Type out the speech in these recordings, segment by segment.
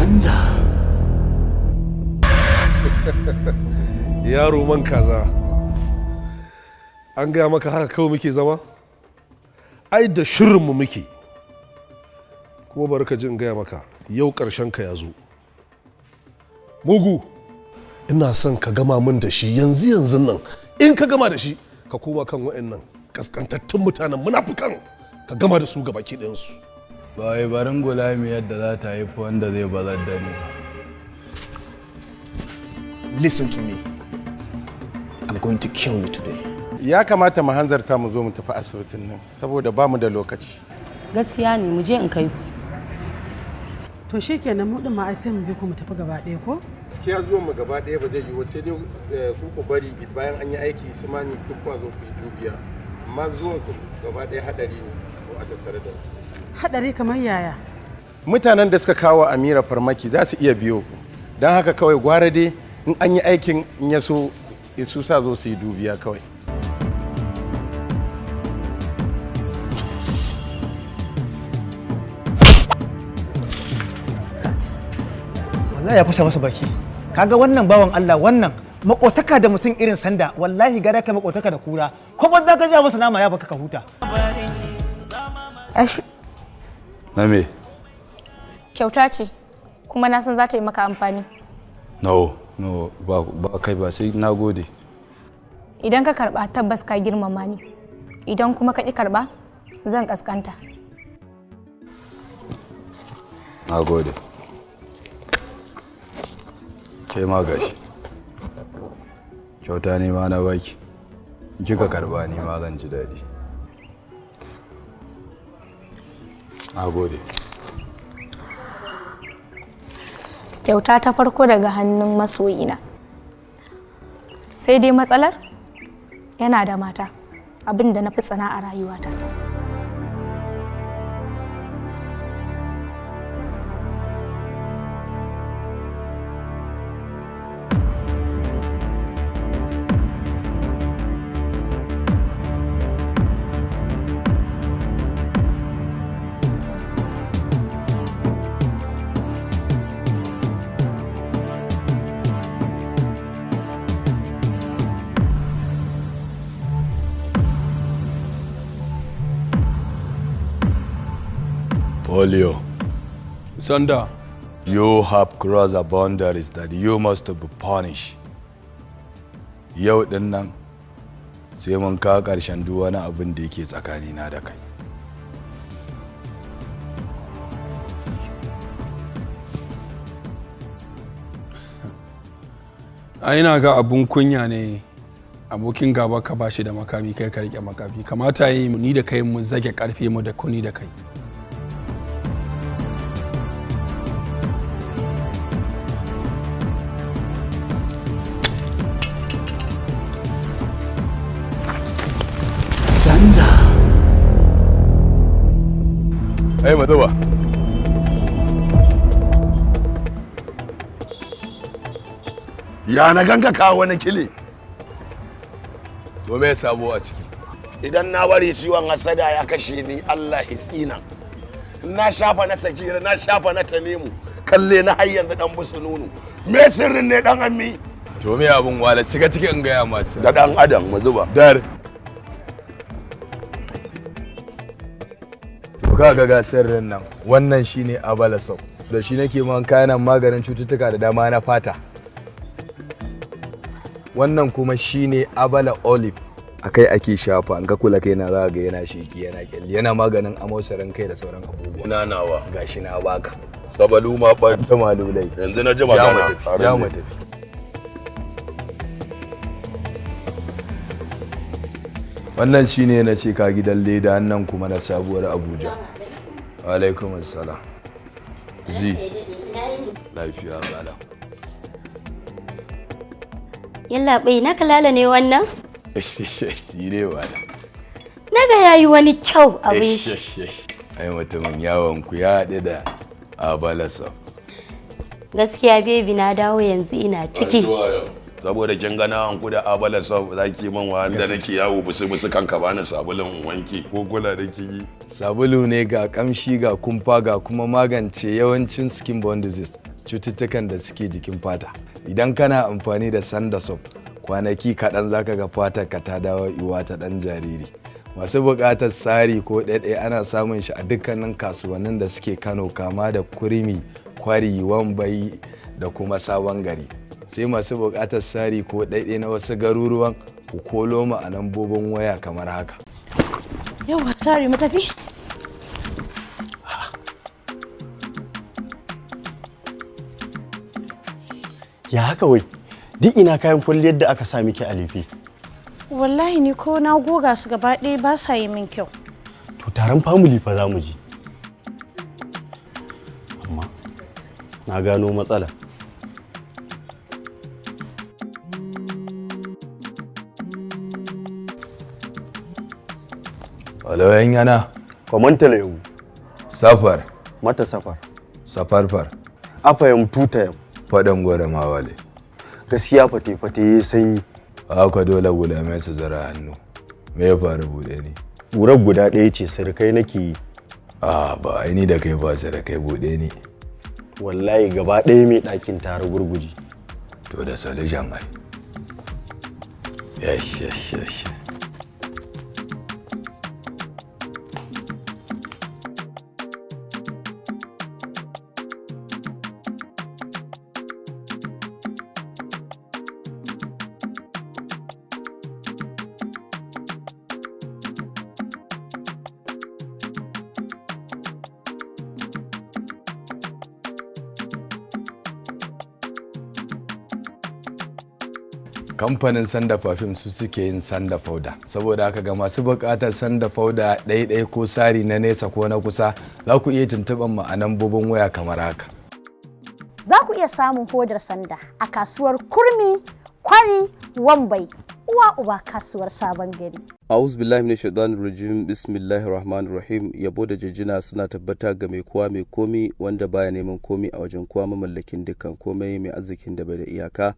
Sanda. Yaro man kaza. An gaya maka haka kawai muke zama? Ai da shirinmu muke. Kuma bari ka ji in gaya maka yau ƙarshen ka ya zo. Mugu, ina son ka gama min da shi yanzu nan. In ka gama da shi ka koma kan wa'annan kaskantattun mutanen munafukan ka gama da su gabaki ɗayansu. Ba wai barin gulami yadda za ta haifi wanda zai bazar da ni. Listen to me. I'm going to kill you today. Ya kamata mu hanzarta mu zo mu tafi asibitin nan saboda ba mu da lokaci. Gaskiya ne mu je in kai ku. To shikenan mu din ma ai sai mu bi ku mu tafi gaba ɗaya ko? Gaskiya zuwan mu gaba ɗaya ba zai yi sai dai ku bari bayan an yi aiki su mani duk kwa zo ku yi dubiya. Amma zuwan ku gaba ɗaya hadari ne ko a tattare da ku. Hadari kamar yaya? Mutanen da suka kawo Amira farmaki za su iya biyo ku. Don haka kawai gwara dai in an yi aikin in ya so su sa zo su yi dubiya kawai. Wallahi ya fasa masa baki. Kaga wannan bawan Allah wannan makotaka da mutum irin Sanda wallahi gara kai makotaka da kura. Ko ban za ka ja masa nama ya baka ka huta. Ashi. Na me? Kyauta ce kuma na san za ta yi maka amfani. No, ba kai ba sai na gode. Idan ka karba tabbas ka girmama ni. Idan kuma ka ƙi karba zan kaskanta. Na gode. Kai ma gashi. Kyauta ne ma na baki. Kika karba ni ma zan ji daɗi. Na gode. Kyauta ta farko daga hannun masoyina. Sai dai matsalar yana da mata, abin da na fi tsana a rayuwata. Polio, Sanda. you have crossed the boundaries that you must be punished. Yau din nan sai mun kawo ƙarshen duk wani abin da yake tsakanina da kai. A ina ga abun kunya ne abokin gaba ka bashi da makami kai ka rike makami. Kamata yi ni da kai mu zage karfe mu da kuni da kai. Sanda. Hey, Maduba. Ya na ganka kawo wani kile. To me sabo a ciki? Idan na bari ciwon hasada ya kashe ni Allah tsina. Na shafa na Sakira, na shafa na Tanimu. Kalle na har yanzu dan busu nunu. Me sirrin ne dan ammi? To me abun wala shiga cikin in gaya masu. Da dan adam mu zuba. Dar. To kaga ga sirrin nan. Wannan shine Abalasau. Da shi nake man kayan maganin cututtuka da dama na fata. Wannan kuma shine Abala Olive. Akai ake shafa an ka kula kai na za ga yana sheki yana kyalli yana maganin amosarin kai da sauran abubuwa. Ina nawa. Gashi na baka. Sabalu ma ba ta malulai. yanzu na ji magana. Ya mu tafi. Wannan shine na ce ka gidan leda nan kuma na sabuwar Abuja. Wa alaikum assalam. Zi. Lafiya bala. Yalla bai na kalala ne wannan? Shi ne wala. Naga yayi wani kyau abin shi. Ai mutumin yawon ku ya haɗe da Abalasa. Gaskiya baby na dawo yanzu ina ciki. Saboda kin ga na hanku da Abalasa zaki man wanda nake yawo busu kanka bani sabulun wanki ko kula da ki Sabulu ne ga kamshi ga kumfa ga kuma magance yawancin skin borne disease. cututtukan da suke jikin fata. Idan kana amfani da Sanda soap kwanaki kaɗan zaka ga fatar ka ta dawo iwa ta ɗan jariri. Masu buƙatar sari ko ɗaiɗai ana samun shi a dukkanin kasuwannin da suke Kano, kama da Kurmi, Kwari, Wambai da kuma Sabon Gari. Sai masu buƙatar sari ko ɗaiɗai na wasu garuruwan ku kolo mu a lambobin waya kamar haka. Yawa tare mu tafi. Ya haka wai, duk ina kayan kwalliyar da aka sa miki a lefe. Wallahi ni ko na goga su gaba ɗaya ba sa yi min kyau. To taron family fa za mu je. Amma na gano matsala. Alawayin yana? Kwamanta lewu. Safar. Mata safar. Safarfar. Afayam tutayam. Faɗan gwada mawale. Gaskiya fate-fate ya sanyi. Haka dole gulamai su zara hannu. Me ya faru buɗe ni? Ƙurar guda ɗaya ce sirkai nake yi. Ba ni da kai ba sirkai buɗe ni. Wallahi gaba ɗaya mai ɗakin tare gurguji. To da solution ai. Yash. Kamfanin Sanda Perfume su suke yin Sanda Powder, saboda haka ga masu buƙatar Sanda Powder ɗaiɗai ko sari na nesa ko na kusa za ku iya tuntuɓar mu a lambobin waya kamar haka. Za ku iya samun hodar Sanda a kasuwar Kurmi, Kwari, Wambai, uwa uba kasuwar Sabon Gari. A'udhu billahi minash shaitanir rajim. Bismillahir rahmanir rahim. Yabo da jijjina suna tabbata ga mai kowa mai komi wanda baya neman komi a wajen kowa, mamallakin dukkan komai, mai arzikin da bai da iyaka.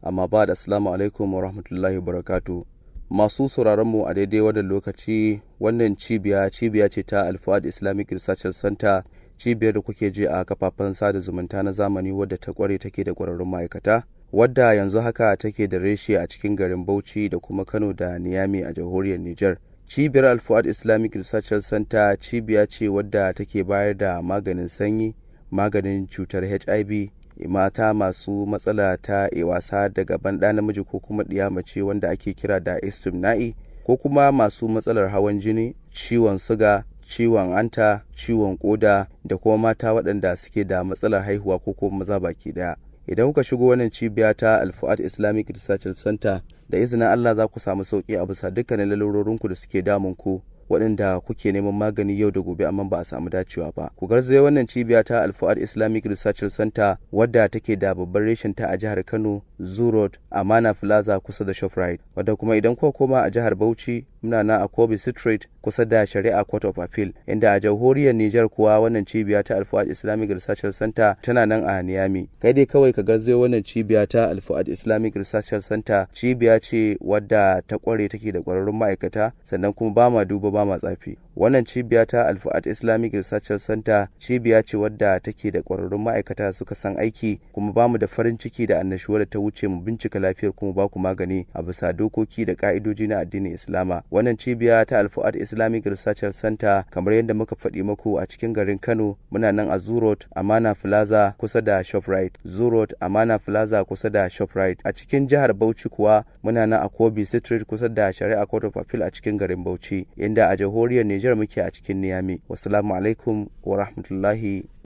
Amma ba da assalamu alaikum wa rahmatullahi barakatu. Masu sauraron mu a daidai wannan lokaci, wannan cibiya ce ta Al-Fuad Islamic Research Center, cibiyar da kuke je a kafafen sada zumunta na zamani wadda ta kware take da kwararrun ma'aikata, wadda yanzu haka take da reshe a cikin garin Bauchi da kuma Kano da Niyami a jamhuriyar Niger. Cibiyar Al-Fuad Islamic Research Center cibiya ce wadda take bayar da maganin sanyi, maganin cutar HIV, mata masu matsala ta wasa da gaban ɗa namiji ko kuma ɗiya mace wanda ake kira da istimna'i, ko kuma masu matsalar hawan jini, ciwon suga, ciwon anta, ciwon koda, da kuma mata waɗanda suke da matsalar haihuwa ko kuma maza baki ɗaya. Idan kuka shigo wannan cibiya ta Al-Fuad Islamic Research Center, da izinin Allah za ku samu sauki a bisa dukkanin lalurorinku da suke damun ku, waɗanda kuke neman magani yau da gobe amma ba a samu dacewa ba. Ku garzaye wannan cibiya ta Al-Fuad Islamic Research Center wadda take da babban reshen ta a jihar Kano, Zoo Road, Amana Plaza kusa da Shoprite. Wadda kuma idan kuka koma a jihar Bauchi, muna na a Kobe Street kusa da Shari'a Court of Appeal, inda a jamhuriyar Niger kuwa wannan cibiya ta Al-Fuad Islamic Research Center tana nan a Niyami. Kai dai kawai ka garzaye wannan cibiya ta Al-Fuad Islamic Research Center, cibiya ce wadda ta kware take da kwararrun ma'aikata, sannan kuma ba ma duba ba ma tsafi. Wannan cibiya ta Al-Fuad Islamic Research Center cibiya ce wadda take da kwararrun ma'aikata suka san aiki, kuma ba mu da farin ciki da annashuwa da ta wuce mu bincika lafiyar kuma ba ku magani a bisa dokoki da ka'idoji na addinin Islama. Wannan cibiya ta Al-Fuad Islamic Research Center, kamar yadda muka faɗi muku, a cikin garin Kano muna nan a Zoo Road, Amana Plaza kusa da Shoprite. Zoo Road, Amana Plaza kusa da Shoprite. A cikin jihar Bauchi kuwa muna nan a Kobe Street kusa da Shari'a Court of Appeal a cikin garin Bauchi, inda a jamhuriyar Niger muke a cikin Niyami. Wassalamu alaikum wa rahmatullahi